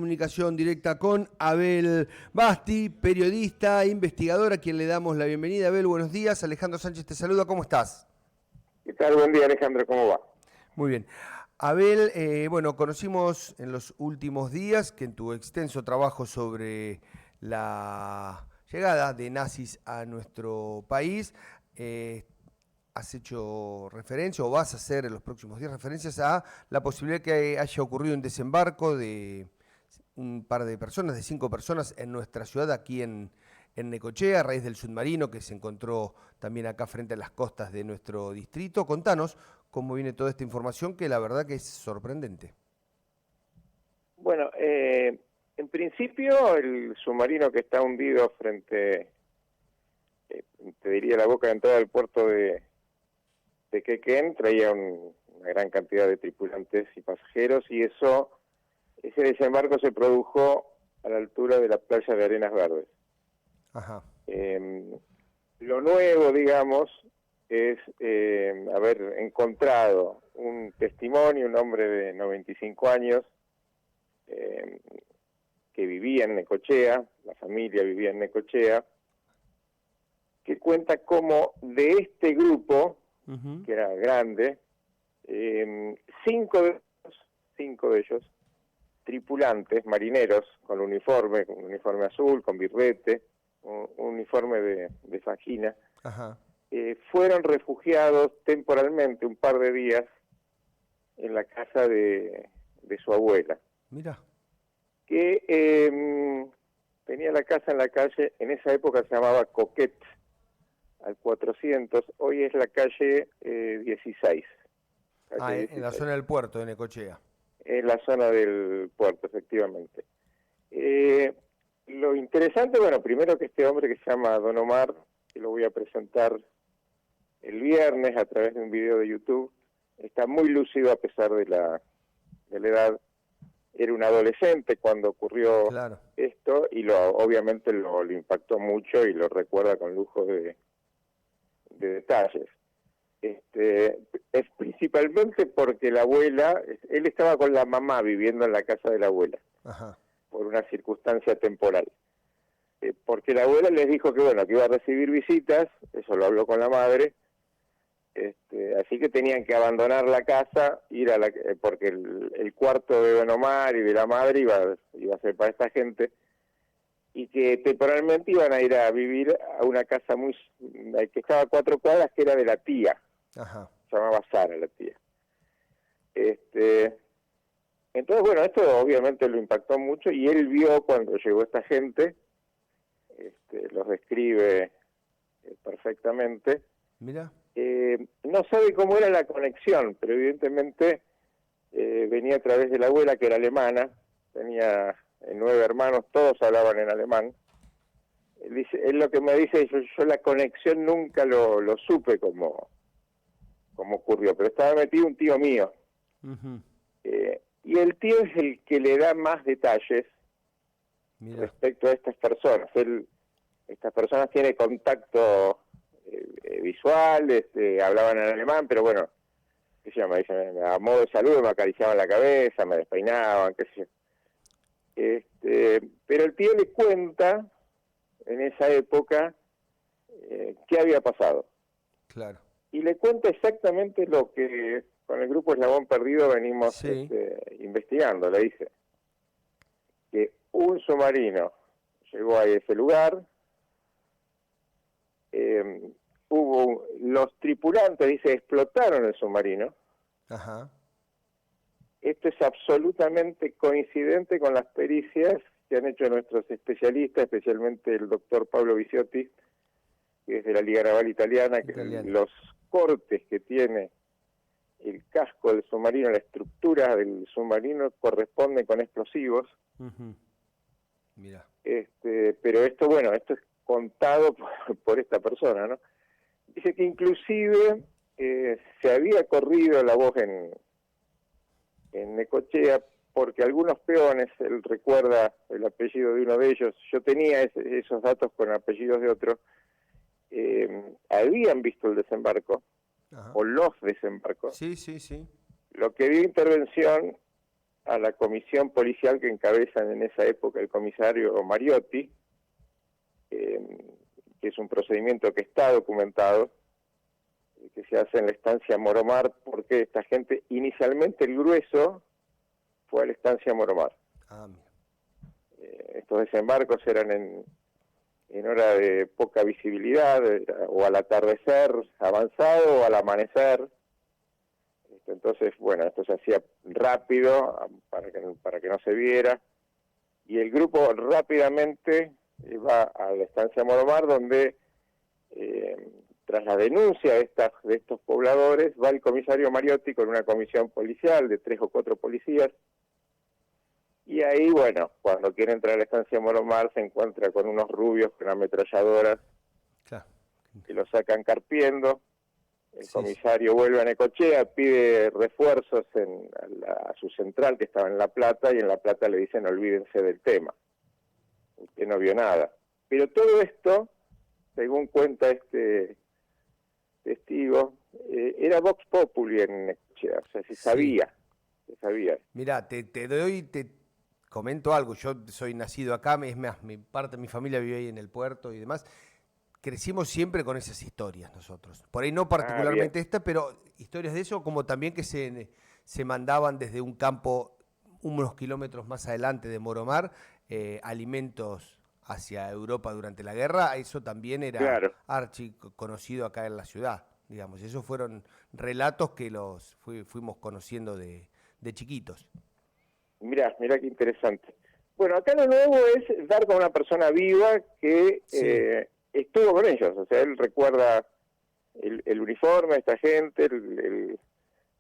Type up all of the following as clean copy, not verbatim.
Comunicación directa con Abel Basti, periodista, investigador, a quien le damos la bienvenida. Abel, buenos días. Alejandro Sánchez te saluda. ¿Cómo estás? ¿Qué tal? Buen día, Alejandro. ¿Cómo va? Muy bien. Abel, bueno, conocimos en los últimos días que en tu extenso trabajo sobre la llegada de nazis a nuestro país, has hecho referencia o vas a hacer en los próximos días referencias a la posibilidad que haya ocurrido un desembarco de un par de personas, de 5 personas en nuestra ciudad, aquí en Necochea, a raíz del submarino que se encontró también acá frente a las costas de nuestro distrito. Contanos cómo viene toda esta información, que la verdad que es sorprendente. Bueno, en principio el submarino que está hundido frente, te diría, la boca de entrada del puerto de Quequén, traía una gran cantidad de tripulantes y pasajeros, y ese desembarco se produjo a la altura de la playa de Arenas Verdes. Ajá. Lo nuevo, digamos, es haber encontrado un testimonio, un hombre de 95 años, que vivía en Necochea, la familia vivía en Necochea, que cuenta cómo de este grupo, que era grande, cinco de ellos, tripulantes, marineros, con uniforme azul, con birrete, un uniforme de fajina, fueron refugiados temporalmente un par de días en la casa de su abuela. Mira. Que tenía la casa en la calle, en esa época se llamaba Coquet, al 400, hoy es la calle 16. Calle 16. En la zona del puerto de Necochea. En la zona del puerto, efectivamente. Lo interesante, bueno, primero que este hombre que se llama Don Omar, que lo voy a presentar el viernes a través de un video de YouTube, está muy lúcido a pesar de la edad. Era un adolescente cuando ocurrió esto, y obviamente lo impactó mucho y lo recuerda con lujo de detalles. Es principalmente porque la abuela, él estaba con la mamá viviendo en la casa de la abuela, por una circunstancia temporal. Porque la abuela les dijo que bueno, que iba a recibir visitas, eso lo habló con la madre, así que tenían que abandonar la casa, ir a porque el cuarto de Don Omar y de la madre iba a ser para esta gente, y que temporalmente iban a ir a vivir a una casa que estaba a 4 cuadras, que era de la tía. Se llamaba Sara la tía. Entonces, bueno, esto obviamente lo impactó mucho, y él vio cuando llegó esta gente, los describe perfectamente. Mira. No sabe cómo era la conexión, pero evidentemente venía a través de la abuela, que era alemana, tenía 9 hermanos, todos hablaban en alemán. Él lo que me dice, yo la conexión nunca lo supe cómo ocurrió, pero estaba metido un tío mío. Y el tío es el que le da más detalles respecto a estas personas. Estas personas tienen contacto visual, hablaban en alemán, pero bueno, ¿qué se llama? Dicen, a modo de saludo me acariciaban la cabeza, me despeinaban, qué sé yo. Pero el tío le cuenta en esa época qué había pasado. Claro. Y le cuenta exactamente lo que con el grupo Eslabón Perdido venimos investigando. Le dice que un submarino llegó a ese lugar, los tripulantes, dice, explotaron el submarino. Esto es absolutamente coincidente con las pericias que han hecho nuestros especialistas, especialmente el doctor Pablo Viciotti, que es de la Liga Naval Italiana, que los cortes que tiene el casco del submarino, la estructura del submarino, corresponden con explosivos. Mira. Pero esto, bueno, esto es contado por esta persona, ¿no? Dice que inclusive se había corrido la voz en Necochea, porque algunos peones, él recuerda el apellido de uno de ellos, yo tenía esos datos con apellidos de otros, habían visto el desembarco, o los desembarcos. Sí. Lo que dio intervención a la comisión policial que encabezan en esa época el comisario Mariotti, que es un procedimiento que está documentado, que se hace en la estancia Moromar, porque esta gente, inicialmente el grueso fue a la estancia Moromar. Estos desembarcos eran en hora de poca visibilidad, o al atardecer avanzado o al amanecer. Entonces, bueno, esto se hacía rápido para que no se viera, y el grupo rápidamente va a la estancia Moromar, donde tras la denuncia de estos pobladores va el comisario Mariotti con una comisión policial de 3 o 4 policías, y ahí, bueno, cuando quiere entrar a la estancia Moromar se encuentra con unos rubios con ametralladoras, claro, que lo sacan carpiendo. El comisario vuelve a Necochea, pide refuerzos a su central que estaba en La Plata, y en La Plata le dicen olvídense del tema, usted no vio nada. Pero todo esto, según cuenta este testigo, era Vox Populi en Necochea, o sea, se sabía. Mirá, te comento algo, yo soy nacido acá, es más, parte de mi familia vive ahí en el puerto y demás. Crecimos siempre con esas historias nosotros. Por ahí no particularmente esta, pero historias de eso, como también que se mandaban desde un campo unos kilómetros más adelante de Moromar, alimentos hacia Europa durante la guerra. Eso también era archi conocido acá en la ciudad, digamos. Esos fueron relatos que los fuimos conociendo de chiquitos. Mirá qué interesante. Bueno, acá lo nuevo es dar con una persona viva que... estuvo con ellos, o sea, él recuerda el uniforme de esta gente,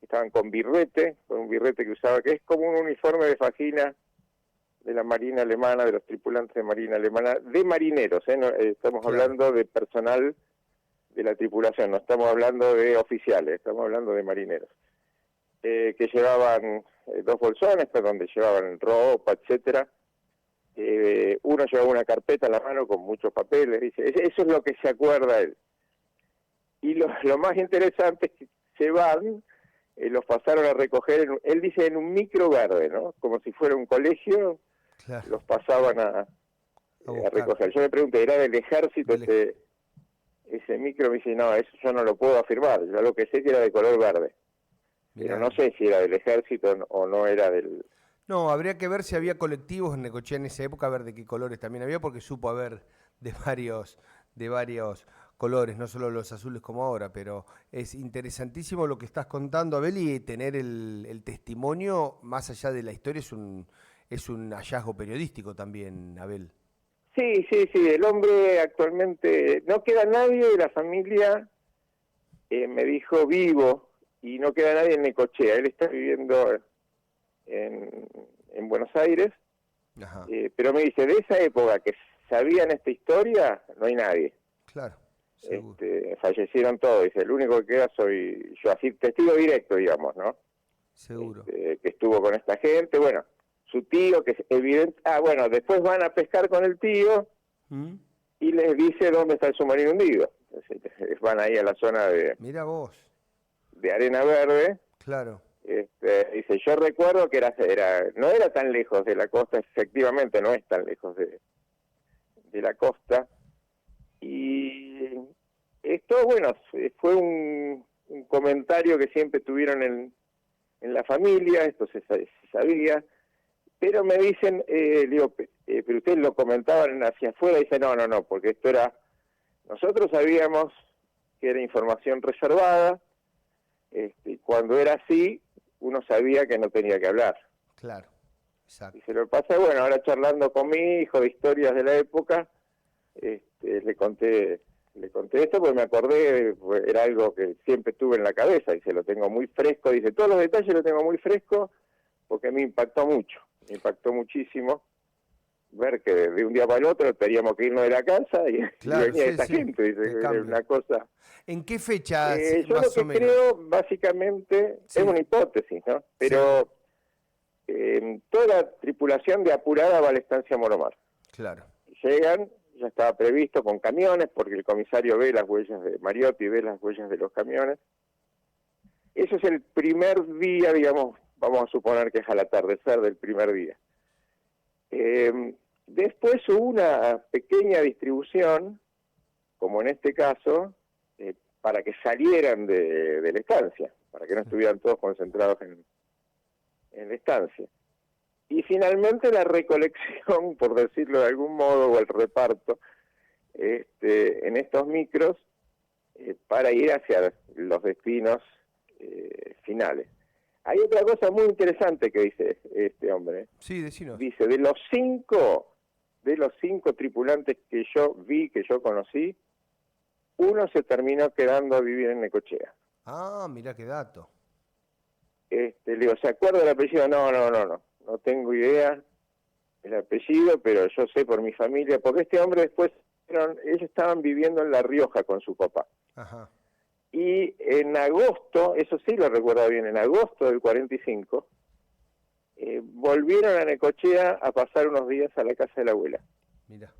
estaban con un birrete que usaba, que es como un uniforme de fajina de la Marina Alemana, de los tripulantes de Marina Alemana, de marineros, estamos hablando de personal de la tripulación, no estamos hablando de oficiales, estamos hablando de marineros, que llevaban 2 bolsones, donde llevaban ropa, etcétera. Uno llevaba una carpeta en la mano con muchos papeles, dice, eso es lo que se acuerda él. Y lo más interesante es que se van, los pasaron a recoger, él dice en un micro verde, ¿no? Como si fuera un colegio, los pasaban a recoger. Yo le pregunté, ¿era del ejército ese micro? Me dice, no, eso yo no lo puedo afirmar, yo lo que sé que era de color verde. Mirá. Pero no sé si era del ejército o no era del... No, habría que ver si había colectivos en Necochea en esa época, a ver de qué colores también había, porque supo haber de varios colores, no solo los azules como ahora, pero es interesantísimo lo que estás contando, Abel, y tener el testimonio, más allá de la historia, es un hallazgo periodístico también, Abel. Sí, el hombre actualmente, no queda nadie de la familia, me dijo, vivo, y no queda nadie en Necochea, él está viviendo en Buenos Aires, pero me dice, de esa época que sabían esta historia, no hay nadie. Claro, seguro. Fallecieron todos, dice, el único que queda soy yo, así testigo directo, digamos, ¿no? Seguro. Que estuvo con esta gente, bueno, su tío, que es evidente, bueno, después van a pescar con el tío y les dice dónde está el submarino hundido. Entonces, van ahí a la zona Mira vos. De arena verde. Claro. Dice, yo recuerdo que no era tan lejos de la costa, efectivamente no es tan lejos de la costa, y esto, bueno, fue un comentario que siempre tuvieron en la familia, esto se sabía, pero me dicen, digo, pero ustedes lo comentaban hacia afuera, y dicen, no, porque esto era, nosotros sabíamos que era información reservada, cuando era así, uno sabía que no tenía que hablar. Claro, exacto. Y se lo pasa, bueno, ahora charlando con mi hijo de historias de la época, le conté esto porque me acordé, era algo que siempre tuve en la cabeza, y se lo tengo muy fresco, dice, todos los detalles los tengo muy fresco, porque me impactó muchísimo, ver que de un día para el otro teníamos que irnos de la casa y venía esta gente, dice, una cosa... ¿En qué fecha yo más lo o que menos? creo, básicamente, es una hipótesis, ¿no? Pero toda la tripulación de apurada va a la estancia Moromar. Claro. Llegan, ya estaba previsto con camiones, porque el comisario ve las huellas de Mariotti, ve las huellas de los camiones. Eso es el primer día, digamos, vamos a suponer que es al atardecer del primer día. Después hubo una pequeña distribución, como en este caso, para que salieran de la estancia, para que no estuvieran todos concentrados en la estancia. Y finalmente la recolección, por decirlo de algún modo, o el reparto, en estos micros, para ir hacia los destinos finales. Hay otra cosa muy interesante que dice este hombre. Sí, decinos. Dice, de los cinco tripulantes que yo vi, que yo conocí, uno se terminó quedando a vivir en Necochea. Ah, mirá qué dato. Le digo, ¿se acuerda el apellido? No tengo idea el apellido, pero yo sé por mi familia, porque este hombre después, ellos estaban viviendo en La Rioja con su papá. Ajá. Y en agosto, eso sí lo recuerdo bien, en agosto del 45, volvieron a Necochea a pasar unos días a la casa de la abuela. Mira,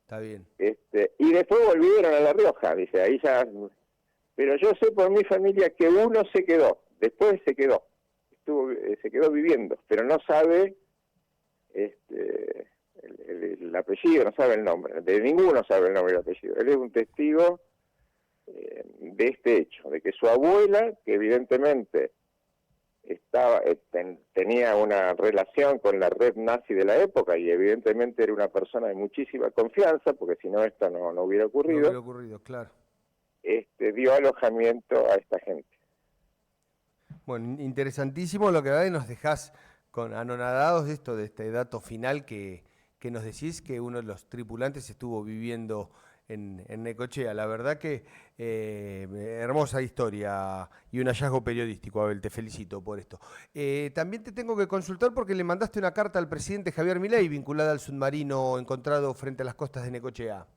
está bien. Y después volvieron a La Rioja, dice, ahí ya... Pero yo sé por mi familia que uno se quedó, después se quedó viviendo, pero no sabe el apellido, no sabe el nombre, de ninguno sabe el nombre y el apellido. Él es un testigo de este hecho, de que su abuela, que evidentemente tenía una relación con la red nazi de la época y evidentemente era una persona de muchísima confianza, porque si no esto no hubiera ocurrido, No hubiera ocurrido, claro. Dio alojamiento a esta gente. Bueno, interesantísimo lo que va y nos dejás con anonadados de esto, de este dato final que nos decís que uno de los tripulantes estuvo viviendo en Necochea. La verdad que hermosa historia y un hallazgo periodístico, Abel, te felicito por esto. También te tengo que consultar porque le mandaste una carta al presidente Javier Milei vinculada al submarino encontrado frente a las costas de Necochea.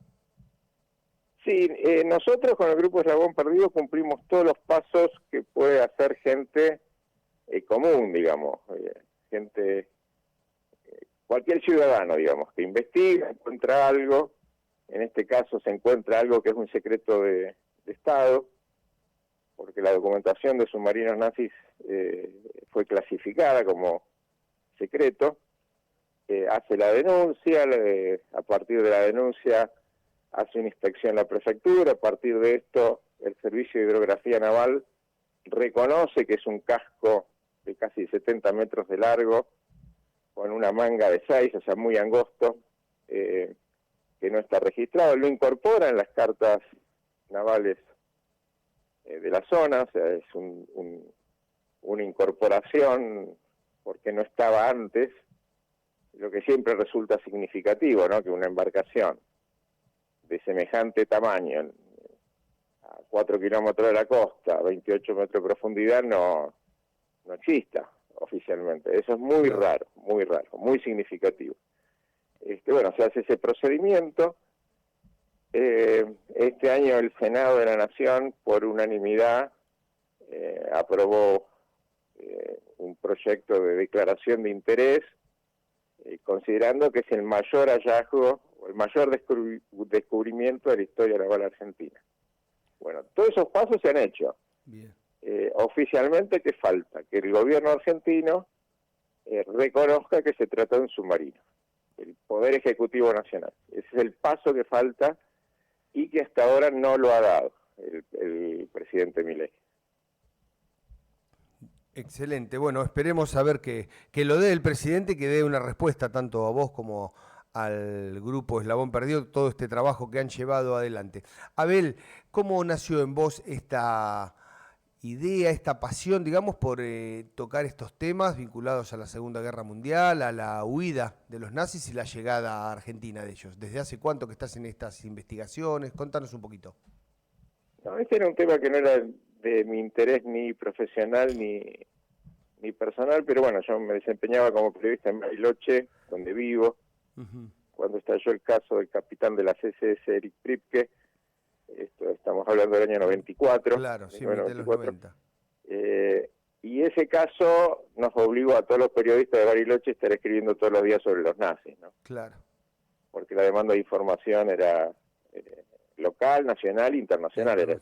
Sí, nosotros con el Grupo Eslabón Perdido cumplimos todos los pasos que puede hacer gente común, digamos, gente, cualquier ciudadano, digamos, que investiga, encuentra algo, en este caso se encuentra algo que es un secreto de Estado, porque la documentación de submarinos nazis fue clasificada como secreto, hace la denuncia, a partir de la denuncia hace una inspección en la prefectura, a partir de esto el Servicio de Hidrografía Naval reconoce que es un casco de casi 70 metros de largo, con una manga de 6, o sea, muy angosto, que no está registrado, lo incorpora en las cartas navales de la zona, o sea, es una incorporación porque no estaba antes, lo que siempre resulta significativo, ¿no? Que una embarcación de semejante tamaño, a 4 kilómetros de la costa, 28 metros de profundidad, no exista oficialmente. Eso es muy raro, muy significativo. Bueno, se hace ese procedimiento. Este año el Senado de la Nación, por unanimidad, aprobó un proyecto de declaración de interés, considerando que es el mayor hallazgo, o el mayor descubrimiento de la historia naval argentina. Bueno, todos esos pasos se han hecho. Bien. Oficialmente, ¿qué falta? Que el gobierno argentino reconozca que se trata de un submarino, el Poder Ejecutivo Nacional. Ese es el paso que falta y que hasta ahora no lo ha dado el presidente Milei. Excelente. Bueno, esperemos a ver que lo dé el presidente y que dé una respuesta tanto a vos como al Grupo Eslabón Perdido, todo este trabajo que han llevado adelante. Abel, ¿cómo nació en vos esta idea, esta pasión, digamos, por tocar estos temas vinculados a la Segunda Guerra Mundial, a la huida de los nazis y la llegada a Argentina de ellos? ¿Desde hace cuánto que estás en estas investigaciones? Contanos un poquito. No, este era un tema que no era de mi interés ni profesional ni personal, pero bueno, yo me desempeñaba como periodista en Bariloche, donde vivo, cuando estalló el caso del capitán de la CSS, Erich Priebke. Estamos hablando del año 94. Claro, sí, de los 90. Y ese caso nos obligó a todos los periodistas de Bariloche a estar escribiendo todos los días sobre los nazis, ¿no? Claro. Porque la demanda de información era local, nacional e internacional.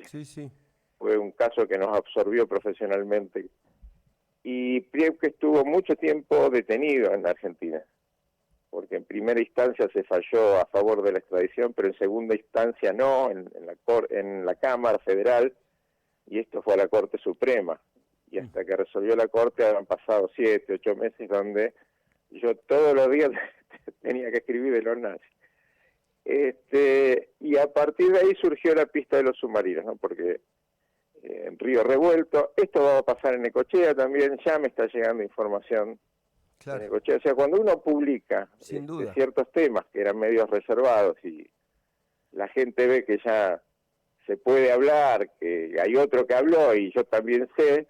Sí, sí. Fue un caso que nos absorbió profesionalmente Y Priebke estuvo mucho tiempo detenido en la Argentina, porque en primera instancia se falló a favor de la extradición, pero en segunda instancia no, en la Cámara Federal, y esto fue a la Corte Suprema. Y hasta que resolvió la Corte han pasado 7, 8 meses donde yo todos los días tenía que escribir de los nazis. Y a partir de ahí surgió la pista de los submarinos, ¿no? Porque en Río Revuelto, esto va a pasar en Necochea también, ya me está llegando información de Necochea. O sea, cuando uno publica ciertos temas que eran medios reservados y la gente ve que ya se puede hablar, que hay otro que habló y yo también sé,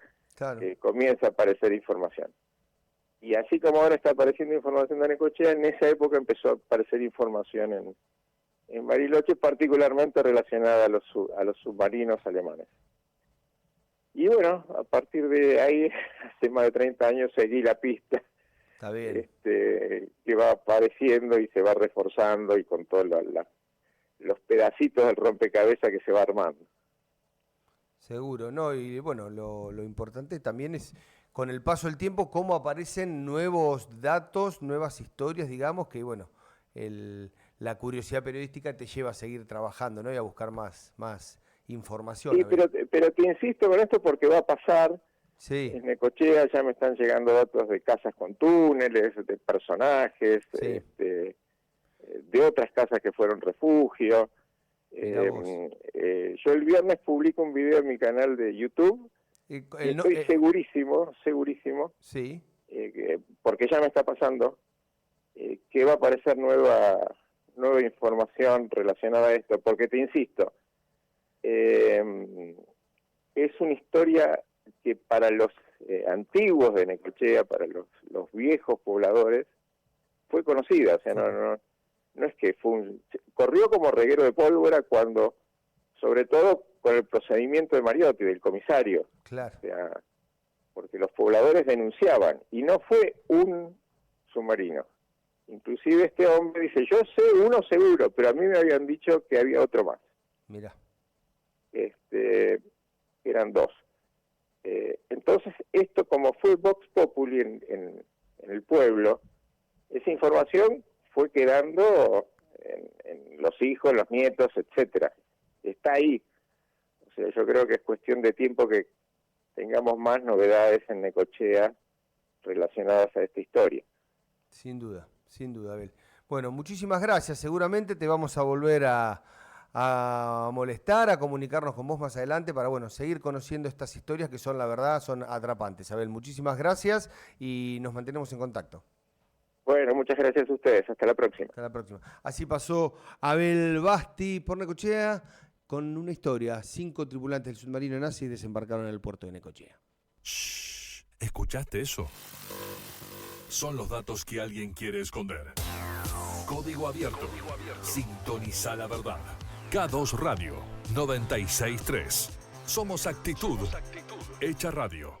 comienza a aparecer información. Y así como ahora está apareciendo información de Necochea, en esa época empezó a aparecer información en Bariloche, particularmente relacionada a los submarinos alemanes. Y bueno, a partir de ahí, hace más de 30 años, seguí la pista. Está bien. Que va apareciendo y se va reforzando y con todos los pedacitos del rompecabezas que se va armando. Seguro, ¿no? Y bueno, lo importante también es, con el paso del tiempo, cómo aparecen nuevos datos, nuevas historias, digamos, que bueno, la curiosidad periodística te lleva a seguir trabajando, ¿no? Y a buscar más información. Sí, pero te insisto con esto porque va a pasar. Sí. En Necochea ya me están llegando datos de casas con túneles, de personajes, sí. De otras casas que fueron refugio. Yo el viernes publico un video en mi canal de YouTube y estoy segurísimo, sí. porque ya me está pasando, que va a aparecer nueva información relacionada a esto, porque te insisto, es una historia que para los antiguos de Necochea, para los viejos pobladores, fue conocida. O sea, no es que corrió como reguero de pólvora cuando, sobre todo con el procedimiento de Mariotti, del comisario. Claro. O sea, porque los pobladores denunciaban, y no fue un submarino. Inclusive este hombre dice, yo sé uno seguro, pero a mí me habían dicho que había otro más. Mira. Eran 2. Entonces, esto como fue Vox Populi en el pueblo, esa información fue quedando en los hijos, los nietos, etcétera. Está ahí. O sea, yo creo que es cuestión de tiempo que tengamos más novedades en Necochea relacionadas a esta historia. Sin duda, Abel. Bueno, muchísimas gracias. Seguramente te vamos a volver a molestar, a comunicarnos con vos más adelante para, bueno, seguir conociendo estas historias que son, la verdad, son atrapantes. Abel, muchísimas gracias y nos mantenemos en contacto. Bueno, muchas gracias a ustedes. Hasta la próxima. Hasta la próxima. Así pasó Abel Basti por Necochea con una historia. 5 tripulantes del submarino nazi desembarcaron en el puerto de Necochea. Shh, ¿escuchaste eso? Son los datos que alguien quiere esconder. Código abierto. Sintoniza la verdad. K2 Radio 96.3. Somos actitud. Hecha radio.